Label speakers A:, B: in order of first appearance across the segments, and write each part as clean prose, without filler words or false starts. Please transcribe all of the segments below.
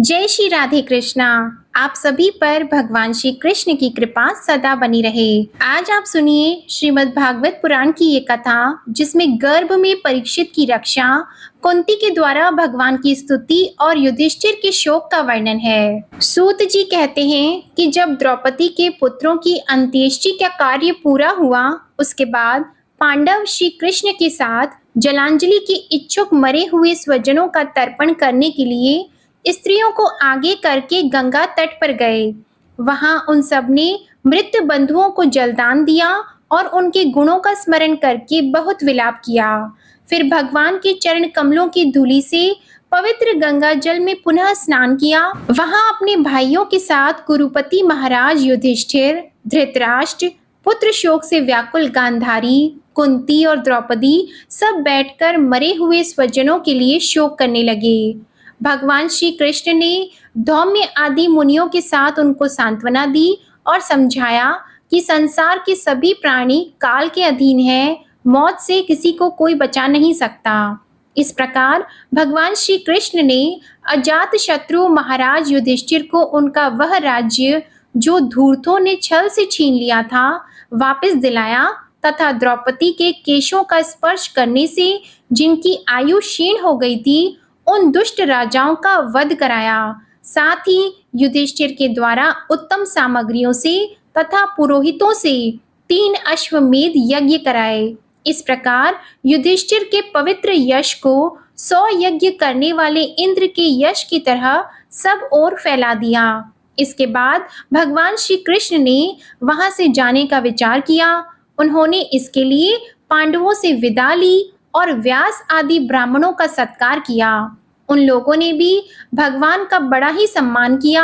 A: जय श्री राधे कृष्णा। आप सभी पर भगवान श्री कृष्ण की कृपा सदा बनी रहे। आज आप सुनिए श्रीमद् भागवत पुराण की ये कथा, जिसमें गर्भ में परीक्षित की रक्षा, कुंती के द्वारा भगवान की स्तुति और युधिष्ठिर के शोक का वर्णन है। सूत जी कहते हैं कि जब द्रौपदी के पुत्रों की अंत्येष्टि का कार्य पूरा हुआ, उसके बाद पांडव श्री कृष्ण के साथ जलांजलि के इच्छुक मरे हुए स्वजनों का तर्पण करने के लिए स्त्रियों को आगे करके गंगा तट पर गए। वहां उन सब ने मृत बंधुओं को जलदान दिया और उनके गुणों का स्मरण करके बहुत विलाप किया। फिर भगवान के चरण कमलों की धूलि से पवित्र गंगा जल में पुनः स्नान किया। वहां अपने भाइयों के साथ कुरुपति महाराज युधिष्ठिर, धृतराष्ट्र, पुत्र शोक से व्याकुल गांधारी, कुंती और द्रौपदी सब बैठकर मरे हुए स्वजनों के लिए शोक करने लगे। भगवान श्री कृष्ण ने धौम्य आदि मुनियों के साथ उनको सांत्वना दी और समझाया कि संसार के सभी प्राणी काल के अधीन हैं, मौत से किसी को कोई बचा नहीं सकता। इस प्रकार भगवान श्री कृष्ण ने अजात शत्रु महाराज युधिष्ठिर को उनका वह राज्य जो धूर्तों ने छल से छीन लिया था वापस दिलाया तथा द्रौपदी के केशों का स्पर्श करने से जिनकी आयु क्षीण हो गई थी, उन दुष्ट राजाओं का वध कराया। साथ ही युधिष्ठिर के द्वारा उत्तम सामग्रियों से तथा पुरोहितों से 3 अश्वमेध यज्ञ कराए। इस प्रकार युधिष्ठिर के पवित्र यश को 100 यज्ञ करने वाले इंद्र के यश की तरह सब ओर फैला दिया। इसके बाद भगवान श्री कृष्ण ने वहां से जाने का विचार किया। उन्होंने इसके लिए पांडवों से विदा ली और व्यास आदि ब्राह्मणों का सत्कार किया। उन लोगों ने भी भगवान का बड़ा ही सम्मान किया।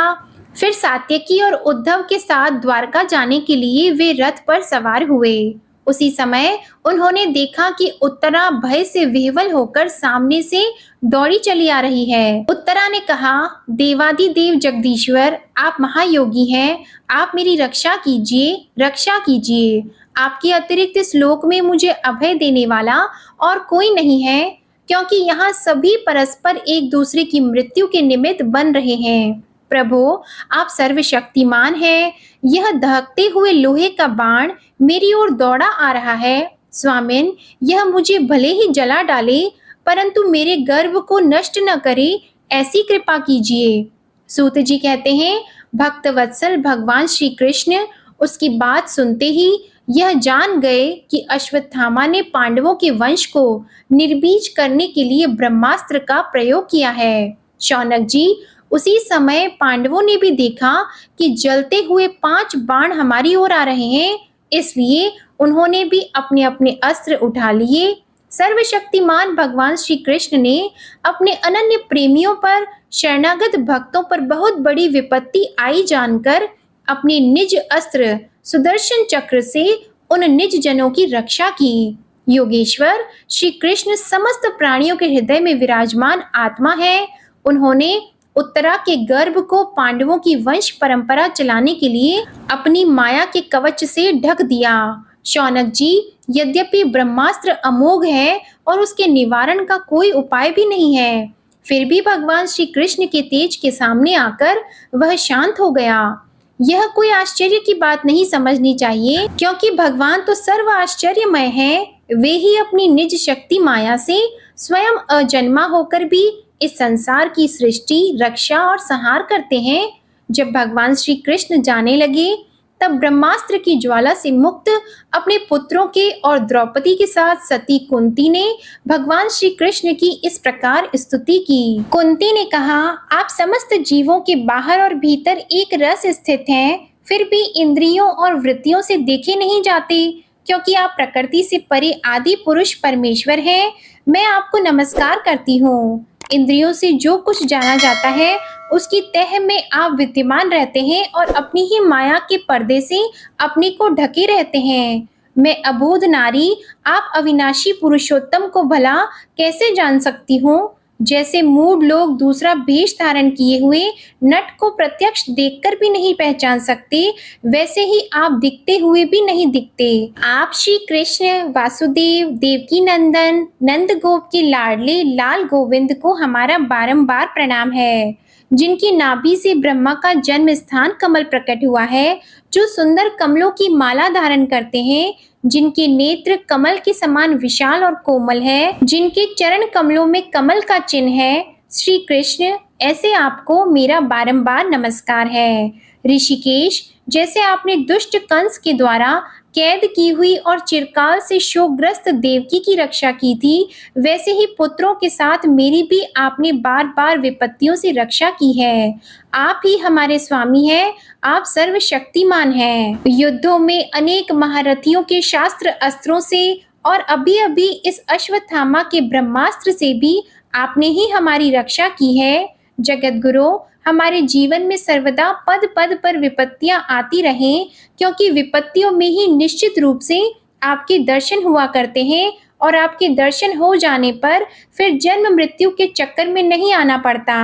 A: फिर सात्यकी और उद्धव के साथ द्वारका जाने के लिए वे रथ पर सवार हुए। उसी समय उन्होंने देखा कि उत्तरा भय से विह्वल होकर सामने से दौड़ी चली आ रही है। उत्तरा ने कहा, देवादिदेव जगदीश्वर, आप महायोगी हैं, आप मेरी रक्षा कीजिए, रक्षा कीजिए। आपके अतिरिक्त इस लोक में मुझे अभय देने वाला और कोई नहीं है, क्योंकि यहाँ सभी परस्पर एक दूसरे की मृत्यु के निमित्त बन रहे हैं। प्रभु, आप सर्वशक्तिमान हैं। यह दहकते हुए लोहे का बाण मेरी ओर दौड़ा आ रहा है। स्वामिन, यह मुझे भले ही जला डाले, परंतु मेरे गर्भ को नष्ट न करे, ऐसी कृपा कीजिए। सूत जी कहते हैं, भक्त वत्सल भगवान श्री कृष्ण उसकी बात सुनते ही यह जान गए कि अश्वत्थामा ने पांडवों के वंश को निर्बीज करने के लिए ब्रह्मास्त्र का प्रयोग किया है। शौनक जी, उसी समय पांडवों ने भी देखा कि जलते हुए 5 बाण हमारी ओर आ रहे हैं, इसलिए उन्होंने भी अपने अपने अस्त्र उठा लिए। सर्वशक्तिमान भगवान श्री कृष्ण ने अपने अनन्य प्रेमियों पर, शरणागत भक्तों पर बहुत बड़ी विपत्ति आई जानकर अपने निज अस्त्र सुदर्शन चक्र से उन निज जनों की रक्षा की। योगेश्वर श्री कृष्ण समस्त प्राणियों के हृदय में विराजमान आत्मा है। उन्होंने उत्तरा के गर्भ को पांडवों की वंश परंपरा चलाने के लिए अपनी माया के कवच से ढक दिया। शौनक जी, यद्यपि ब्रह्मास्त्र अमोघ है और उसके निवारण का कोई उपाय भी नहीं है, फिर भी भगवान श्री कृष्ण के तेज के सामने आकर वह शांत हो गया। यह कोई आश्चर्य की बात नहीं समझनी चाहिए, क्योंकि भगवान तो सर्व आश्चर्यमय है। वे ही अपनी निज शक्ति माया से स्वयं अजन्मा होकर भी इस संसार की सृष्टि, रक्षा और संहार करते हैं। जब भगवान श्री कृष्ण जाने लगे, तब ब्रह्मास्त्र की ज्वाला से मुक्त अपने पुत्रों के और द्रौपदी के साथ सती कुंती ने भगवान श्री कृष्ण की इस प्रकार स्तुति की। कुंती ने कहा, आप समस्त जीवों के बाहर और भीतर एक रस स्थित हैं, फिर भी इंद्रियों और वृत्तियों से देखे नहीं जाते, क्योंकि आप प्रकृति से परे आदि पुरुष परमेश्वर हैं। मैं आपको नमस्कार करती हूँ। इंद्रियों से जो कुछ जाना जाता है उसकी तह में आप विद्यमान रहते हैं और अपनी ही माया के पर्दे से अपने को ढके रहते हैं। मैं अबोध नारी, आप अविनाशी पुरुषोत्तम को भला कैसे जान सकती हूँ? जैसे मूढ़ लोग दूसरा भेष धारण किए हुए नट को प्रत्यक्ष देखकर भी नहीं पहचान सकते, वैसे ही आप दिखते हुए भी नहीं दिखते। आप श्री कृष्ण वासुदेव, देवकी नंदन, नंद गोप के लाडले लाल गोविंद को हमारा बारंबार प्रणाम है। जिनकी नाभि से ब्रह्मा का जन्म स्थान कमल प्रकट हुआ है, जो सुंदर कमलों की माला धारण करते हैं, जिनके नेत्र कमल के समान विशाल और कोमल है, जिनके चरण कमलों में कमल का चिन्ह है, श्री कृष्ण, ऐसे आपको मेरा बारंबार नमस्कार है। ऋषिकेश, जैसे आपने दुष्ट कंस के द्वारा कैद की हुई और चिरकाल से शोकग्रस्त देवकी की रक्षा की थी, वैसे ही पुत्रों के साथ मेरी भी आपने बार-बार विपत्तियों से रक्षा की है। आप ही हमारे स्वामी हैं, आप सर्वशक्तिमान हैं। युद्धों में अनेक महारथियों के शास्त्र अस्त्रों से और अभी-अभी इस अश्वत्थामा के ब्रह्मास्त्र से भी आपने ही हमारी रक्षा की है। जगत गुरु, हमारे जीवन में सर्वदा पद पद पर विपत्तियां आती रहें, क्योंकि विपत्तियों में ही निश्चित रूप से आपके दर्शन हुआ करते हैं और आपके दर्शन हो जाने पर फिर जन्म मृत्यु के चक्कर में नहीं आना पड़ता।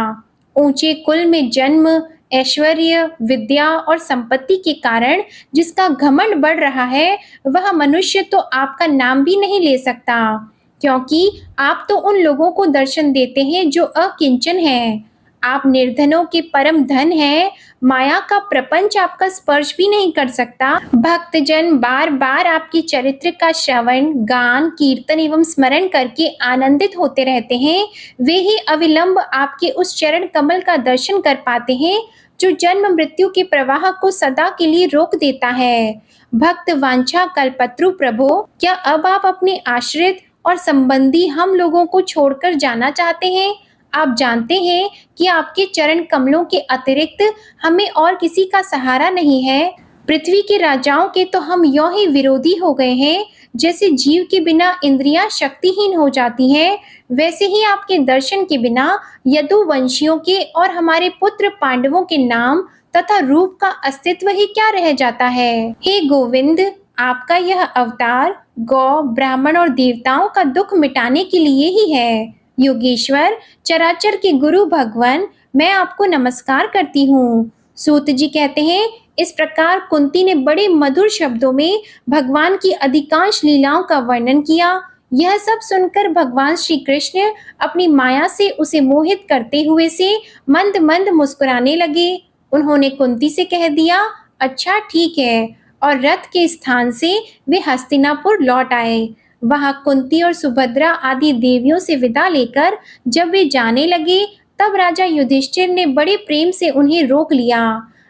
A: ऊंचे कुल में जन्म, ऐश्वर्य, विद्या और संपत्ति के कारण जिसका घमंड बढ़ रहा है, वह मनुष्य तो आपका नाम भी नहीं ले सकता, क्योंकि आप तो उन लोगों को दर्शन देते हैं जो अकिंचन हैं। आप निर्धनों के परम धन हैं, माया का प्रपंच आपका स्पर्श भी नहीं कर सकता। भक्तजन बार बार आपके चरित्र का श्रवण, गान, कीर्तन एवं स्मरण करके आनंदित होते रहते हैं। वे ही अविलंब आपके उस चरण कमल का दर्शन कर पाते हैं, जो जन्म मृत्यु के प्रवाह को सदा के लिए रोक देता है। भक्त वांछा कल्पत्रु प्रभु, क्या अब आप अपने आश्रित और संबंधी हम लोगों को छोड़कर जाना चाहते हैं? आप जानते हैं कि आपके चरण कमलों के अतिरिक्त हमें और किसी का सहारा नहीं है। पृथ्वी के राजाओं के तो हम यों ही विरोधी हो गए हैं, जैसे जीव के बिना इंद्रियां शक्तिहीन हो जाती हैं, वैसे ही आपके दर्शन के बिना यदुवंशियों के और हमारे पुत्र पांडवों के नाम तथा रूप का अस्तित्व ही क्या रह जाता है। हे गोविंद, आपका यह अवतार गौ, ब्राह्मण और देवताओं का दुख मिटाने के लिए ही है। योगेश्वर, चराचर के गुरु भगवान, मैं आपको नमस्कार करती हूँ। सूत जी कहते हैं, इस प्रकार कुंती ने बड़े मधुर शब्दों में भगवान की अधिकांश लीलाओं का वर्णन किया। यह सब सुनकर भगवान श्री कृष्ण अपनी माया से उसे मोहित करते हुए से मंद मंद मुस्कुराने लगे। उन्होंने कुंती से कह दिया, अच्छा ठीक है, और रथ के स्थान से वे हस्तिनापुर लौट आए। वहां कुंती और सुभद्रा आदि देवियों से विदा लेकर जब वे जाने लगे, तब राजा युधिष्ठिर ने बड़े प्रेम से उन्हें रोक लिया।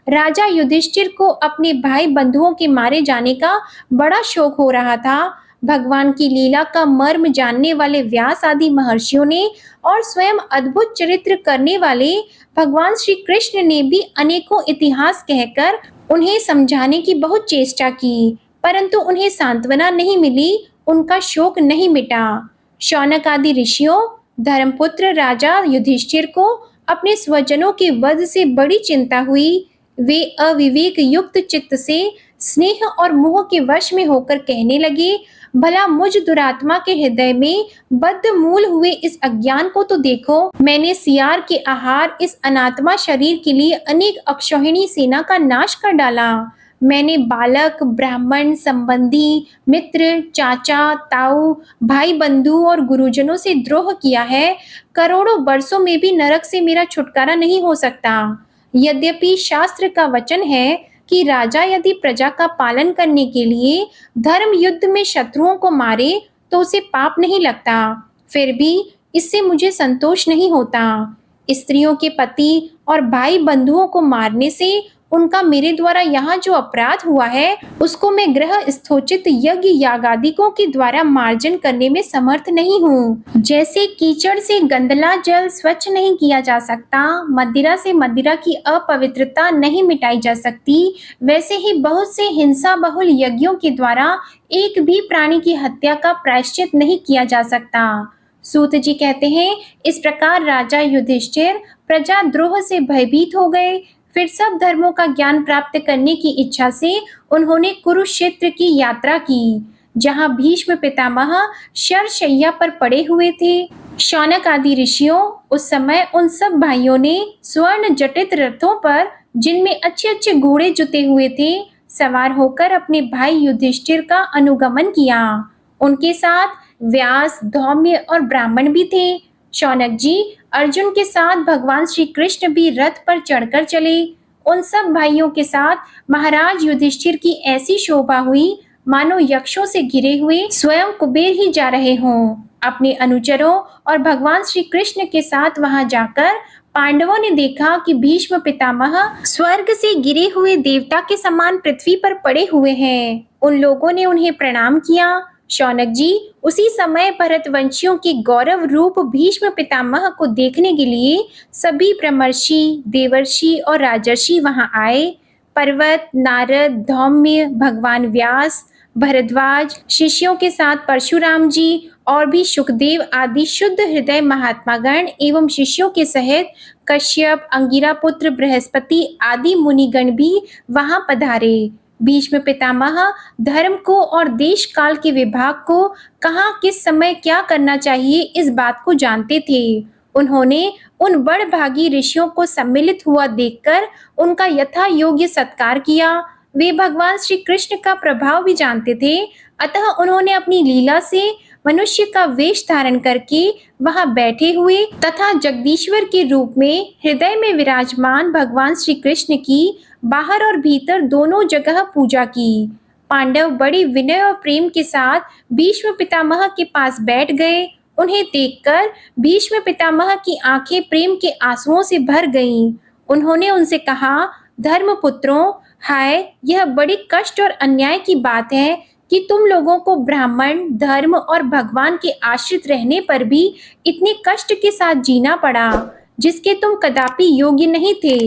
A: राजा युधिष्ठिर को अपने भाई बंधुओं के मारे जाने का बड़ा शौक हो रहा था। भगवान की लीला का मर्म जानने वाले व्यास आदि महर्षियों ने और स्वयं अद्भुत चरित्र करने वाले भगवान श्री कृष्ण ने भी अनेकों इतिहास कहकर उन्हें समझाने की बहुत चेष्टा की, परंतु उन्हें सांत्वना नहीं मिली, उनका शोक नहीं मिटा। शौनक आदि ऋषियों, धर्मपुत्र राजा युधिष्ठिर को अपने स्वजनों के वध से बड़ी चिंता हुई। वे अविवेक युक्त चित्त से स्नेह और मोह के वश में होकर कहने लगे, भला मुझ दुरात्मा के हृदय में बद्ध मूल हुए इस अज्ञान को तो देखो। मैंने सियार के आहार इस अनात्मा शरीर के लिए अनेक अक्षौहिणी सेना का नाश कर डाला। मैंने बालक, ब्राह्मण, संबंधी, मित्र, चाचा, ताऊ, भाई बंधु और गुरुजनों से द्रोह किया है। करोड़ों वर्षों में भी नरक से मेरा छुटकारा नहीं हो सकता। यद्यपि शास्त्र का वचन है कि राजा यदि प्रजा का पालन करने के लिए धर्म युद्ध में शत्रुओं को मारे तो उसे पाप नहीं लगता, फिर भी इससे मुझे संतोष नहीं होता। स्त्रियों के पति और भाई बंधुओं को मारने से उनका मेरे द्वारा यहाँ जो अपराध हुआ है, उसको मैं ग्रह स्थोचित यज्ञ यागादिकों के द्वारा मार्जन करने में समर्थ नहीं हूँ। जैसे कीचड़ से गंदला जल स्वच्छ नहीं किया जा सकता, मदिरा से मदिरा की अपवित्रता नहीं मिटाई जा सकती, वैसे ही बहुत से हिंसा बहुल यज्ञों के द्वारा एक भी प्राणी की हत्या का प्रायश्चित नहीं किया जा सकता। सूत जी कहते हैं, इस प्रकार राजा युधिष्ठिर प्रजा द्रोह से भयभीत हो गए। फिर सब धर्मों का ज्ञान प्राप्त करने की इच्छा से उन्होंने कुरुक्षेत्र की यात्रा की, जहां भीष्म पितामह शरशैया पर पड़े हुए थे। शौनक आदि ऋषियों, उस समय उन सब भाइयों ने स्वर्ण जटित रथों पर, जिनमें अच्छे अच्छे घोड़े जुते हुए थे, सवार होकर अपने भाई युधिष्ठिर का अनुगमन किया। उनके साथ व्यास, धौम्य और ब्राह्मण भी थे। शौनक जी, अर्जुन के साथ भगवान श्री कृष्ण भी रथ पर चढ़कर चले। उन सब भाइयों के साथ महाराज युधिष्ठिर की ऐसी शोभा हुई मानो यक्षों से घिरे हुए स्वयं कुबेर ही जा रहे हों। अपने अनुचरों और भगवान श्री कृष्ण के साथ वहां जाकर पांडवों ने देखा कि भीष्म पितामह स्वर्ग से गिरे हुए देवता के समान पृथ्वी पर पड़े हुए हैं। उन लोगों ने उन्हें प्रणाम किया। शौनक जी उसी समय भरतवंशियों के गौरव रूप भीष्म पितामह को देखने के लिए सभी ब्रह्मर्षि, देवर्षि और राजर्षि वहां आए। पर्वत, नारद, धौम्य, भगवान व्यास, भरद्वाज, शिष्यों के साथ परशुराम जी और भी सुखदेव आदि शुद्ध हृदय महात्मागण एवं शिष्यों के सहित कश्यप, अंगिरा पुत्र बृहस्पति आदि मुनिगण भी वहां पधारे। भीष्म पितामह धर्म को और देश काल के विभाग को कहाँ किस समय क्या करना चाहिए इस बात को जानते थे। उन्होंने उन बड़भागी ऋषियों को सम्मिलित हुआ देखकर उनका यथा योग्य सत्कार किया। वे भगवान श्री कृष्ण का प्रभाव भी जानते थे, अतः उन्होंने अपनी लीला से मनुष्य का वेश धारण करके वहां बैठे हुए तथा जगदीश्वर के रूप में हृदय में विराजमान भगवान श्री कृष्ण की बाहर और भीतर दोनों जगह पूजा की। पांडव बड़े विनय और प्रेम के साथ भीष्म पितामह के पास बैठ गए। उन्हें देखकर भीष्म पितामह की आंखें प्रेम के आंसुओं से भर गईं। उन्होंने उनसे कहा, धर्मपुत्रों, हाय, यह बड़ी कष्ट और अन्याय की बात है कि तुम लोगों को ब्राह्मण, धर्म और भगवान के आश्रित रहने पर भी इतने कष्ट के साथ जीना पड़ा जिसके तुम कदापि योग्य नहीं थे।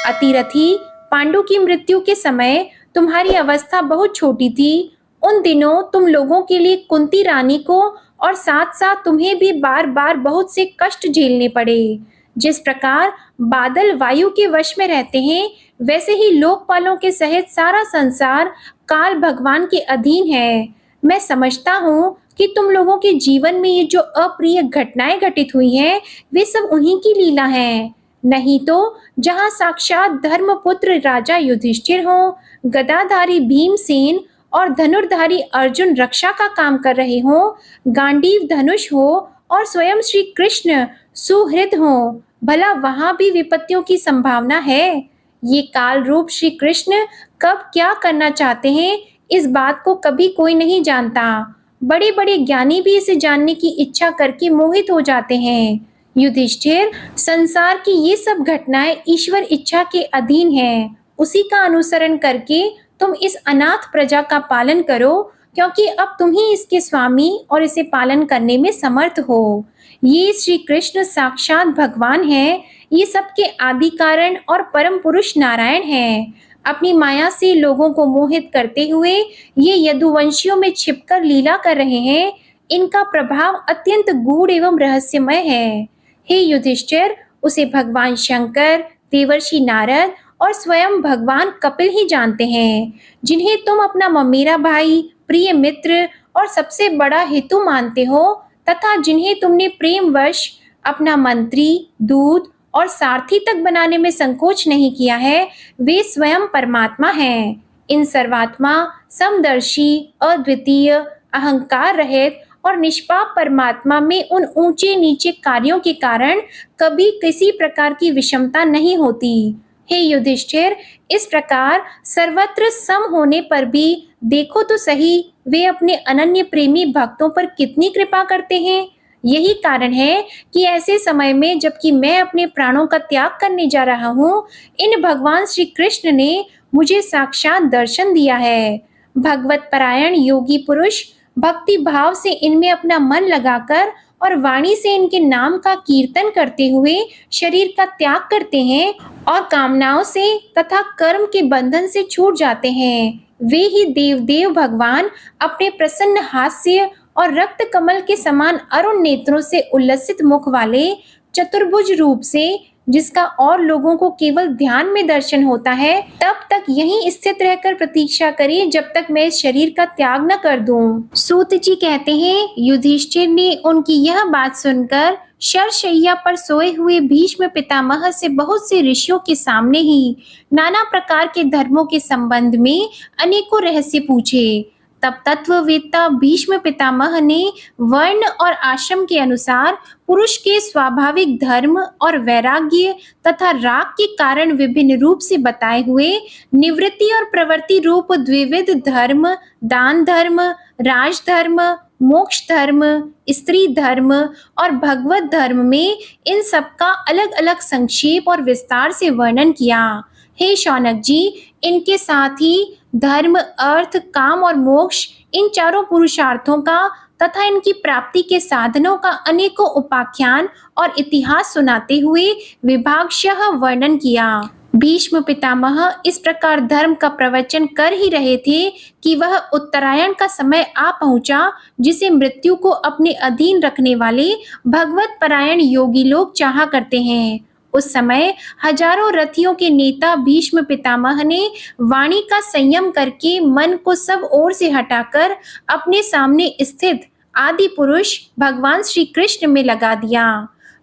A: अतिरथी पांडु की मृत्यु के समय तुम्हारी अवस्था बहुत छोटी थी। उन दिनों तुम लोगों के लिए कुंती रानी को और साथ साथ तुम्हें भी बार बार बहुत से कष्ट झेलने पड़े। जिस प्रकार बादल वायु के वश में रहते हैं, वैसे ही लोकपालों के सहित सारा संसार काल भगवान के अधीन है। मैं समझता हूँ कि तुम लोगों के जीवन में ये जो अप्रिय घटनाएं घटित हुई हैं, वे सब उन्हीं की लीला है। नहीं तो जहाँ साक्षात धर्मपुत्र राजा युधिष्ठिर हो, गदाधारी भीमसेन और धनुर्धारी अर्जुन रक्षा का काम कर रहे हो, गांडीव धनुष हो और स्वयं श्री कृष्ण सुहृद हो, भला वहां भी विपत्तियों की संभावना है। ये काल रूप श्री कृष्ण कब क्या करना चाहते हैं, इस बात को कभी कोई नहीं जानता। बड़े बड़े ज्ञानी भी इसे जानने की इच्छा करके मोहित हो जाते हैं। युधिष्ठिर, संसार की ये सब घटनाएं ईश्वर इच्छा के अधीन है। उसी का अनुसरण करके तुम इस अनाथ प्रजा का पालन करो, क्योंकि अब तुम ही इसके स्वामी और इसे पालन करने में समर्थ हो। ये श्री कृष्ण साक्षात भगवान है। ये सबके आदि कारण और परम पुरुष नारायण हैं। अपनी माया से लोगों को मोहित करते हुए ये यदुवंशियों में छिपकर लीला कर रहे हैं। इनका प्रभाव अत्यंत गूढ़ एवं रहस्यमय है। हे युधिष्ठिर, उसे भगवान शंकर, देवर्षि नारद और स्वयं भगवान कपिल ही जानते हैं, जिन्हें तुम अपना ममेरा भाई, प्रिय मित्र और सबसे बड़ा हेतु मानते हो, तथा जिन्हें तुमने प्रेमवश अपना मंत्री, दूत और सारथी तक बनाने में संकोच नहीं किया है, वे स्वयं परमात्मा हैं। इन सर्वात्मा, समदर्शी, अद्वितीय, अहंकार रहित और निष्पाप परमात्मा में उन ऊंचे नीचे कार्यों के कारण कभी किसी प्रकार की विषमता नहीं होती। हे युधिष्ठिर, इस प्रकार सर्वत्र सम होने पर भी देखो तो सही, वे अपने अनन्य प्रेमी भक्तों पर कितनी कृपा करते हैं। यही कारण है कि ऐसे समय में जबकि मैं अपने प्राणों का त्याग करने जा रहा हूँ, इन भगवान श्री कृष्ण ने मुझे साक्षात दर्शन दिया है। भगवत परायण योगी पुरुष भक्ति भाव से इनमें अपना मन लगाकर और वाणी से इनके नाम का कीर्तन करते हुए शरीर का त्याग करते हैं और कामनाओं से तथा कर्म के बंधन से छूट जाते हैं। वे ही देव भगवान अपने प्रसन्न हास्य और रक्त कमल के समान अरुण नेत्रों से उल्लसित मुख वाले चतुर्भुज रूप से, जिसका और लोगों को केवल ध्यान में दर्शन होता है, तब तक यहीं स्थित रहकर प्रतीक्षा करिए जब तक मैं इस शरीर का त्याग न कर दूं। सूत जी कहते हैं, युधिष्ठिर ने उनकी यह बात सुनकर शरशैया पर सोए हुए भीष्म पितामह से बहुत से ऋषियों के सामने ही नाना प्रकार के धर्मों के संबंध में अनेकों रहस्य पूछे। तब तत्ववेत्ता भीष्म पितामह ने वर्ण और आश्रम के अनुसार पुरुष के स्वाभाविक धर्म और वैराग्य तथा राग के कारण विभिन्न रूप से बताए हुए निवृत्ति और प्रवृत्ति रूप द्विविध धर्म, दान धर्म, राजधर्म, मोक्ष धर्म, स्त्री धर्म और भगवत धर्म में इन सबका अलग अलग संक्षेप और विस्तार से वर्णन किया। हे शौनक जी, इनके साथ ही धर्म, अर्थ, काम और मोक्ष इन चारों पुरुषार्थों का तथा इनकी प्राप्ति के साधनों का अनेकों उपाख्यान और इतिहास सुनाते हुए विभागशः वर्णन किया। भीष्म पितामह इस प्रकार धर्म का प्रवचन कर ही रहे थे कि वह उत्तरायण का समय आ पहुंचा, जिसे मृत्यु को अपने अधीन रखने वाले भगवत परायण योगी लोग चाहा करते हैं। उस समय हजारों रथियों के नेता भीष्म पितामह ने वाणी का संयम करके मन को सब ओर से हटाकर अपने सामने स्थित आदि पुरुष भगवान श्री कृष्ण में लगा दिया।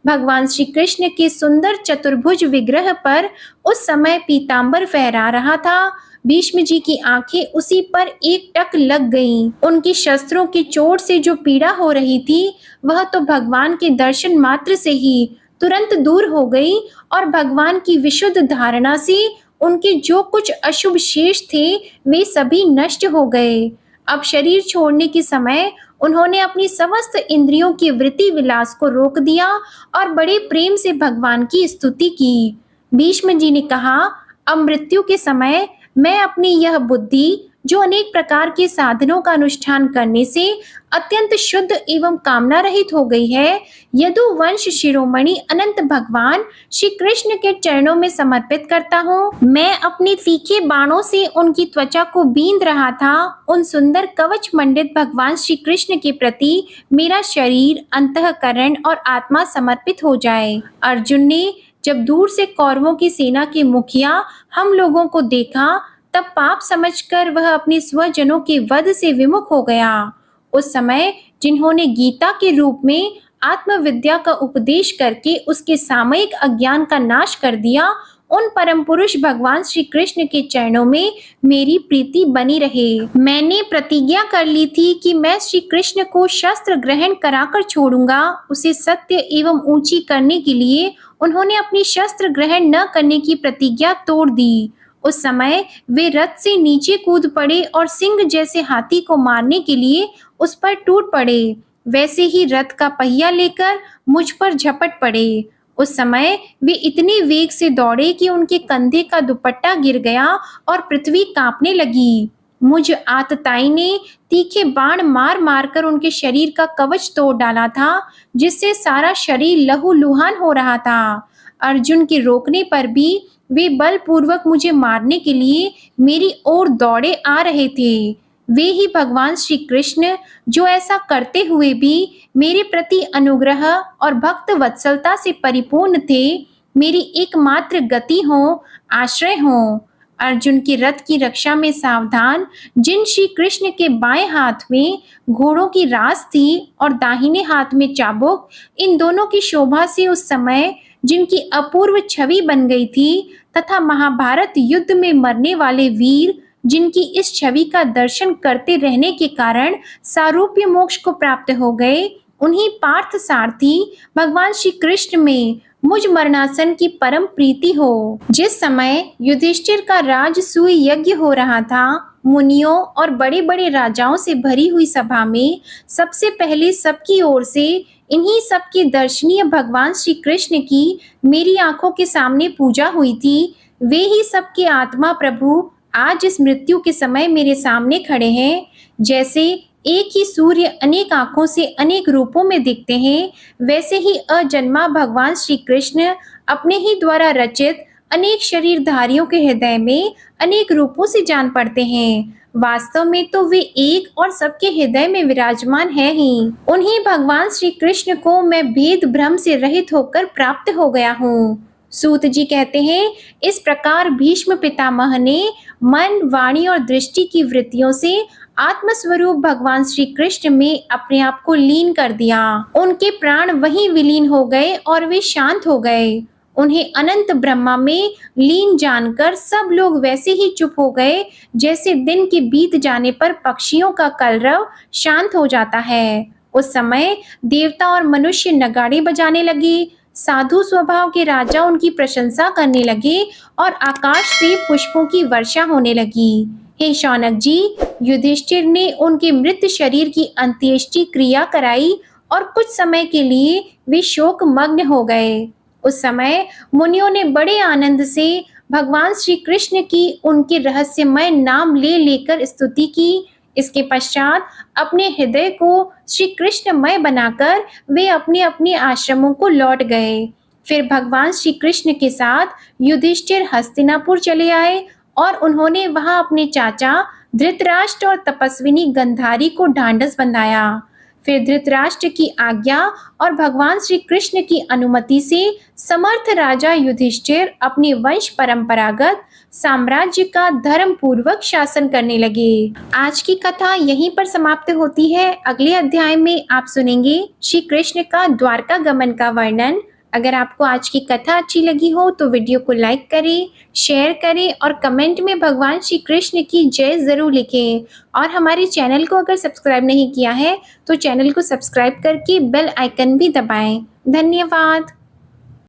A: भगवान श्री कृष्ण के सुंदर चतुर्भुज विग्रह पर उस समय पीतांबर फहरा रहा था। भीष्म जी की आंखें उसी पर एक टक लग गईं। उनकी शस्त्रों की चोट से जो पीड़ा हो रही थी, वह तो भगवान के दर्शन मात्र से ही तुरंत दूर हो गई और भगवान की विशुद्ध धारणा से उनके जो कुछ अशुभ शेष थे, वे सभी नष्ट हो गए। अब शरीर छोड़ने के समय उन्होंने अपनी समस्त इंद्रियों की वृत्ति विलास को रोक दिया और बड़े प्रेम से भगवान की स्तुति की। भीष्म जी ने कहा, अब मृत्यु के समय मैं अपनी यह बुद्धि, जो अनेक प्रकार के साधनों का अनुष्ठान करने से अत्यंत शुद्ध एवं कामना रहित हो गई है, यदुवंश शिरोमणि अनंत भगवान श्री कृष्ण के चरणों में समर्पित करता हूँ। मैं अपने तीखे बाणों से उनकी त्वचा को बींध रहा था। उन सुंदर कवच मंडित भगवान श्री कृष्ण के प्रति मेरा शरीर, अंतःकरण और आत्मा समर्पित हो जाए। अर्जुन ने जब दूर से कौरवों की सेना के मुखिया हम लोगों को देखा, तब पाप समझकर वह अपने स्वजनों के वध से विमुख हो गया। उस समय जिन्होंने गीता के रूप में आत्मविद्या का उपदेश करके उसके सामयिक अज्ञान का नाश कर दिया, उन परम पुरुष भगवान श्री कृष्ण के चरणों में मेरी प्रीति बनी रहे। मैंने प्रतिज्ञा कर ली थी कि मैं श्री कृष्ण को शस्त्र ग्रहण कराकर छोड़ूंगा। उसे सत्य एवं ऊंची करने के लिए उन्होंने अपनी शस्त्र ग्रहण न करने की प्रतिज्ञा तोड़ दी। उस समय वे रथ से नीचे कूद पड़े और सिंह जैसे हाथी को मारने के लिए उस पर टूट पड़े। वैसे ही रथ का पहिया लेकर मुझ पर झपट पड़े। उस समय वे इतने वेग से दौड़े कि उनके कंधे का दुपट्टा गिर गया और पृथ्वी कांपने लगी। मुझ आतताई ने तीखे बाण मार मार कर उनके शरीर का कवच तोड़ डाला था, जिससे सारा शरीर लहूलुहान हो रहा था। अर्जुन के रोकने पर भी वे बलपूर्वक मुझे मारने के लिए मेरी ओर दौड़े आ रहे थे। वे ही भगवान श्री कृष्ण, जो ऐसा करते हुए भी मेरे प्रति अनुग्रह और भक्त वत्सलता से परिपूर्ण थे, मेरी एकमात्र गति हो, आश्रय हो। अर्जुन के रथ की रक्षा में सावधान जिन श्री कृष्ण के बाएं हाथ में घोड़ों की रास थी और दाहिने हाथ में चाबुक, इन दोनों की शोभा से उस समय जिनकी अपूर्व छवि बन गई थी, तथा महाभारत युद्ध में मरने वाले वीर जिनकी इस छवि का दर्शन करते रहने के कारण सारूप्य मोक्ष को प्राप्त हो गए, उन्हीं पार्थ सारथी भगवान श्री कृष्ण में मुझ मरणासन की परम प्रीति हो। जिस समय युधिष्ठिर का राजसूय यज्ञ हो रहा था, मुनियों और बड़े बड़े राजाओं से भरी हुई सभा में सबसे पहले सबकी ओर से इन्हीं सबके दर्शनीय भगवान श्री कृष्ण की मेरी आंखों के सामने पूजा हुई थी। वे ही सबके आत्मा प्रभु आज इस मृत्यु के समय मेरे सामने खड़े हैं। जैसे एक ही सूर्य अनेक आंखों से अनेक रूपों में दिखते हैं, वैसे ही अजन्मा भगवान श्री कृष्ण अपने ही द्वारा रचित अनेक शरीरधारियों के हृदय में अनेक रूपों से जान पड़ते हैं। वास्तव में तो वे एक और सबके हृदय में विराजमान है ही। उन्हीं भगवान श्री कृष्ण को मैं भेद भ्रम से रहित होकर प्राप्त हो गया हूँ। सूत जी कहते हैं, इस प्रकार भीष्म पितामह ने मन, वाणी और दृष्टि की वृत्तियों से आत्मस्वरूप भगवान श्री कृष्ण में अपने आप को लीन कर दिया। उनके प्राण वहीं विलीन हो गए और वे शांत हो गए। उन्हें अनंत ब्रह्मा में लीन जानकर सब लोग वैसे ही चुप हो गए जैसे दिन के बीत जाने पर पक्षियों का कलरव शांत हो जाता है। उस समय देवता और मनुष्य नगाड़े बजाने लगे, साधु स्वभाव के राजा उनकी प्रशंसा करने लगे और आकाश से पुष्पों की वर्षा होने लगी। हे शौनक जी, युधिष्ठिर ने उनके मृत शरीर की अंत्येष्टि क्रिया कराई और कुछ समय के लिए वे शोक मग्न हो गए। उस समय मुनियों ने बड़े आनंद से भगवान श्री कृष्ण की उनके रहस्यमय नाम ले लेकर स्तुति की। इसके पश्चात अपने हृदय को श्री कृष्णमय बनाकर वे अपने अपने आश्रमों को लौट गए। फिर भगवान श्री कृष्ण के साथ युधिष्ठिर हस्तिनापुर चले आए और उन्होंने वहां अपने चाचा धृतराष्ट्र और तपस्विनी गंधारी को ढांढस बंधाया। फिर धृतराष्ट्र की आज्ञा और भगवान श्री कृष्ण की अनुमति से समर्थ राजा युधिष्ठिर अपने वंश परंपरागत साम्राज्य का धर्म पूर्वक शासन करने लगे। आज की कथा यहीं पर समाप्त होती है। अगले अध्याय में आप सुनेंगे श्री कृष्ण का द्वारका गमन का वर्णन। अगर आपको आज की कथा अच्छी लगी हो तो वीडियो को लाइक करें, शेयर करें और कमेंट में भगवान श्री कृष्ण की जय ज़रूर लिखें। और हमारे चैनल को अगर सब्सक्राइब नहीं किया है तो चैनल को सब्सक्राइब करके बेल आइकन भी दबाएं। धन्यवाद।